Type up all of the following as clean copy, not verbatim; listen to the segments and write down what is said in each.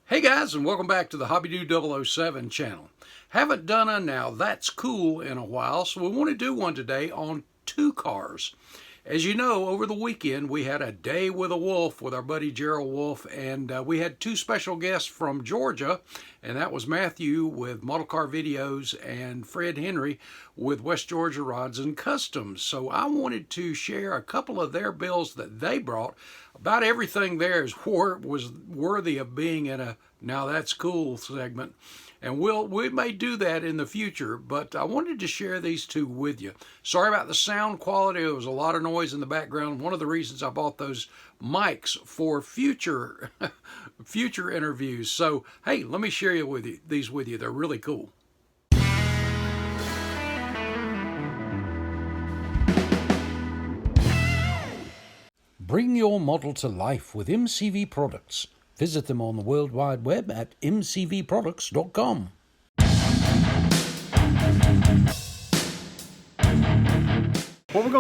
Hey guys, and welcome back to the HobbyDo007 channel. Haven't done a Now That's Cool in a while, so we want to do one today on two cars. As you know, over the weekend we had a day with a wolf with our buddy Gerald Wolf, and we had two special guests from Georgia, and that was Matthew with Model Car Videos and Fred Henry with West Georgia Rods and Customs. So I wanted to share a couple of their bills that they brought. About everything there was worthy of being in a Now That's Cool segment. And we may do that in the future, but I wanted to share these two with you. Sorry about the sound quality. There was a lot of noise in the background. One of the reasons I bought those mics for future interviews. So, hey, let me share these with you. They're really cool. Bring your model to life with MCV products. Visit them on the World Wide Web at mcvproducts.com.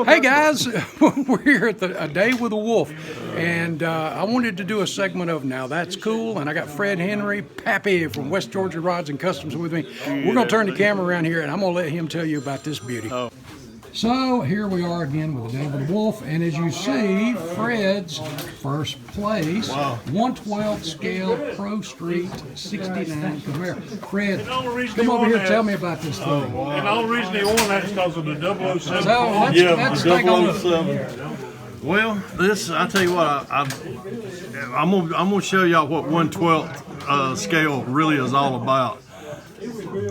Hey guys, we're here at A Day with a Wolf, and I wanted to do a segment of Now That's Cool, and I got Fred Henry, Pappy from West Georgia Rods and Customs with me. We're going to turn the camera around here, and I'm going to let him tell you about this beauty. So here we are again with A Day with a Wolf, and as you see, Fred's first place, wow. 1/12 scale Pro Street 69 Camaro. Fred, come over here and tell me about this thing. Wow. And the only reason he won that is because of the 007. So let's take a look. Well, I tell you what, I'm gonna show y'all what 1/12 scale really is all about.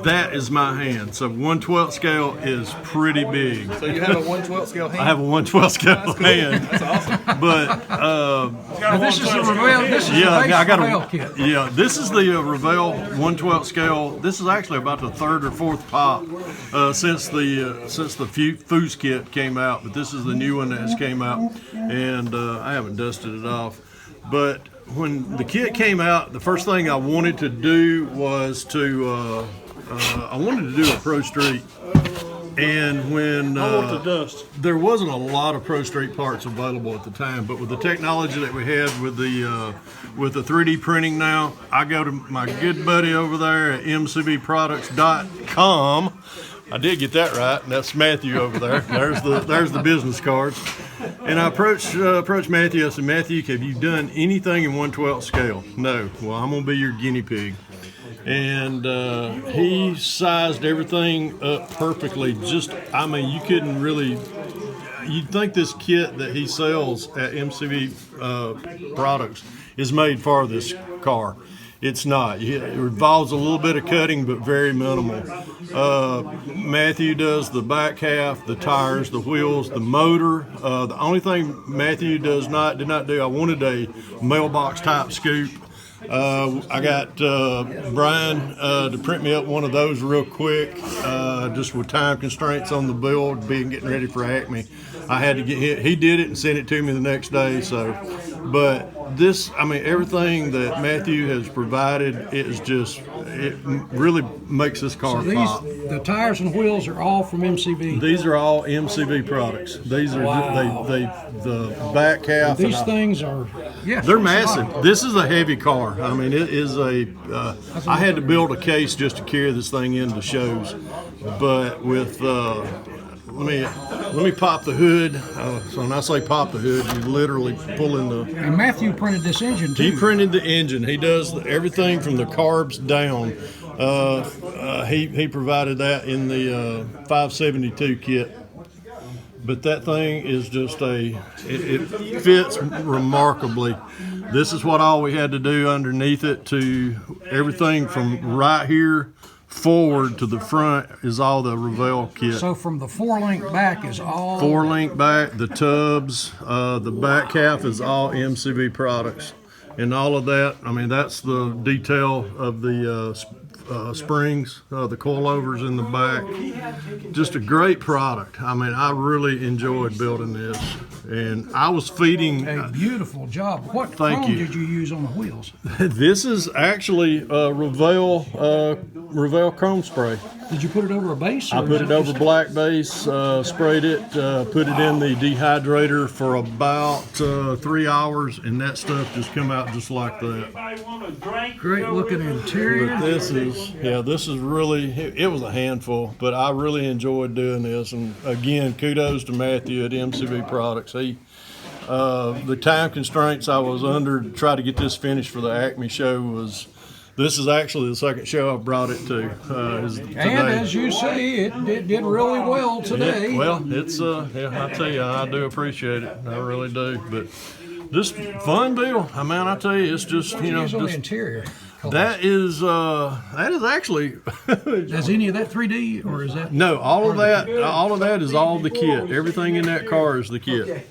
That is my hand. So 1/12 scale is pretty big. So you have a 1/12 scale hand? I have a 1/12 scale hand. That's awesome. But this is the Revell. This is the kit. Yeah, this is the Revell 1/12 scale. This is actually about the third or fourth pop since the Foos kit came out. But this is the new one that has came out, and I haven't dusted it off. But when the kit came out, the first thing I wanted to do was I wanted to do a Pro Street. And when there wasn't a lot of Pro Street parts available at the time, but with the technology that we had with the 3D printing now, I go to my good buddy over there at mcvproducts.com. I did get that right, and that's Matthew over there. There's the business cards. And I approached Matthew. I said, Matthew, have you done anything in 1/12 scale? No. Well, I'm gonna be your guinea pig. And he sized everything up perfectly. You couldn't really. You'd think this kit that he sells at MCV Products is made for this car. It's not. It involves a little bit of cutting, but very minimal. Matthew does the back half, the tires, the wheels, the motor. The only thing Matthew did not do, I wanted a mailbox type scoop. I got Brian to print me up one of those real quick, just with time constraints on the build, getting ready for Acme. I had to he did it and sent it to me the next day. So, but everything that Matthew has provided it really makes this car pop. The tires and wheels are all from MCV. These are all MCV products. These are the back half. These things are they're massive. This is a heavy car. I mean, it is I had to build a case just to carry this thing into shows, but with let me pop the hood. So when I say pop the hood, you literally pull in the. And Matthew printed this engine too. He printed the engine. He does everything from the carbs down. He provided that in the 572 kit. But that thing is just it fits remarkably. This is what all we had to do underneath it to everything from right here forward to the front is all the Revell kit. So from the 4-link back is all... 4-link back, the tubs, the back half is all MCV products. And all of that, I mean, that's the detail of the springs, the coilovers in the back. Just a great product. I mean, I really enjoyed building this. And I was feeding. A beautiful job. What Thank chrome you. did you use on the wheels? This is actually Revell chrome spray. Did you put it over a base? I put it over black base, sprayed it, put it in the dehydrator for about 3 hours, and that stuff just come out just like that. Great looking interior. But this is really, it was a handful, but I really enjoyed doing this. And again, kudos to Matthew at MCV Products. The time constraints I was under to try to get this finished for the Acme show this is actually the second show I've brought it to. Today. And as you see, it did really well today. Yeah, well, it's I tell you, I do appreciate it. I really do. But just fun deal. I mean, I tell you, it's just What did you use on the interior? that is actually. Is any of that 3D or is that? No, all of that is all the kit. Everything in that car is the kit.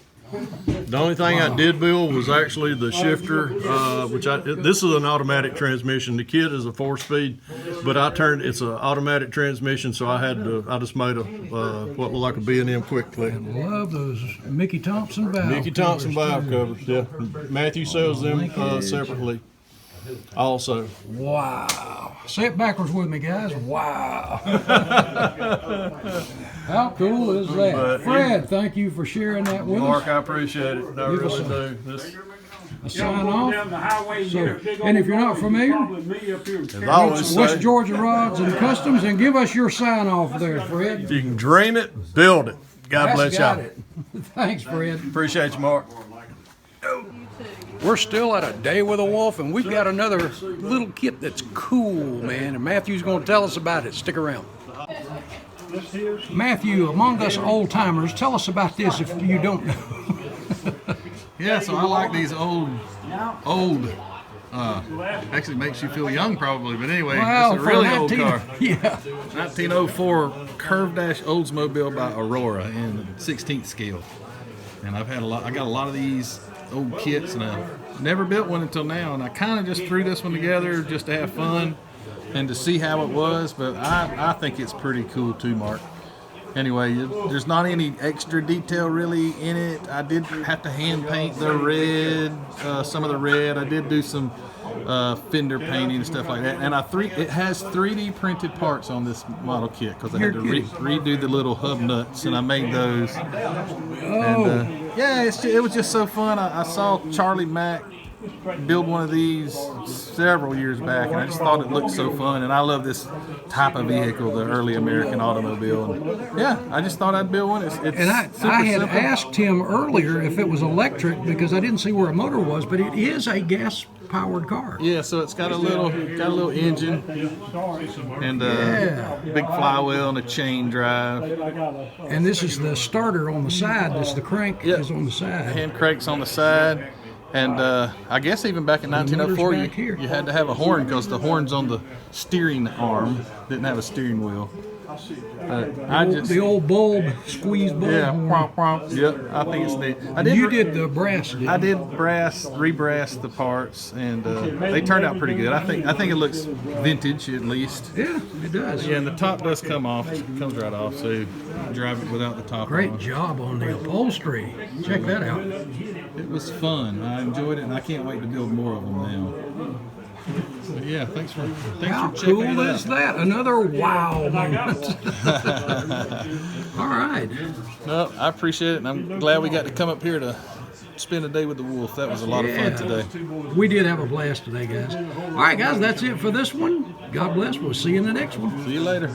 The only thing I did build was actually the shifter, this is an automatic transmission. The kit is a 4-speed, but it's an automatic transmission, so I just made what looked like a B&M quick click. Love those Mickey Thompson valve. Mickey Thompson valve covers. Yeah, Matthew sells them separately. Also. Wow. Say it backwards with me, guys. Wow. How cool is that? Fred, thank you for sharing that with Mark, us. I appreciate it. I really do. A sign off. And if you're not familiar, As I always West say, Georgia Rods and Customs, and give us your sign off there, Fred. if you can dream it, build it. God bless Got y'all. it. Thanks, Fred. Appreciate you, Mark. We're still at a day with a wolf, and we've got another little kit that's cool, man. And Matthew's going to tell us about it. Stick around. Matthew, among us old timers, tell us about this if you don't know. Yeah, so I like these old. Actually makes you feel young probably, but anyway, Wow, it's a really old 19 car. Yeah. 1904 Curve Dash Oldsmobile by Aurora in 16th scale. And I got a lot of these old kits, and I've never built one until now, and I kind of just threw this one together just to have fun and to see how it was, but I think it's pretty cool too, Mark. Anyway, there's not any extra detail really in it. I did have to hand paint the red, some of the red. I did do some fender painting and stuff like that, and it has 3D printed parts on this model kit because I had to redo the little hub nuts, and I made those. And yeah, it was just so fun. I saw Charlie Mack build one of these several years back, and I just thought it looked so fun, and I love this type of vehicle, the early American automobile. And yeah, I just thought I'd build one. It's And I had simple. asked him earlier if it was electric because I didn't see where a motor was, but it is a gas-powered car. Yeah, so it's got a little engine and big flywheel and a chain drive. And this is the starter on the side. The crank is on the side. Hand cranks on the side. And I guess even back in 1904, back here. you had to have a horn because the horn's on the steering arm. Didn't have a steering wheel. The old bulb, squeeze bulb. Yeah, horn. womp, womp. Yep, I think it's neat. You did the brass, didn't you? I did rebrass the parts, and they turned out pretty good. I think it looks vintage at least. Yeah, it does. Yeah, and the top does come off. It comes right off, so you drive it without the top Great on. job on the upholstery. Check that out. It was fun. I enjoyed it, and I can't wait to build more of them now. But yeah, thanks for How checking cool it is out. that? Another wow moment. All right. No, I appreciate it, and I'm glad we got to come up here to spend a day with the wolf. That was a lot of fun today. We did have a blast today, guys. All right, guys, that's it for this one. God bless. We'll see you in the next one. See you later.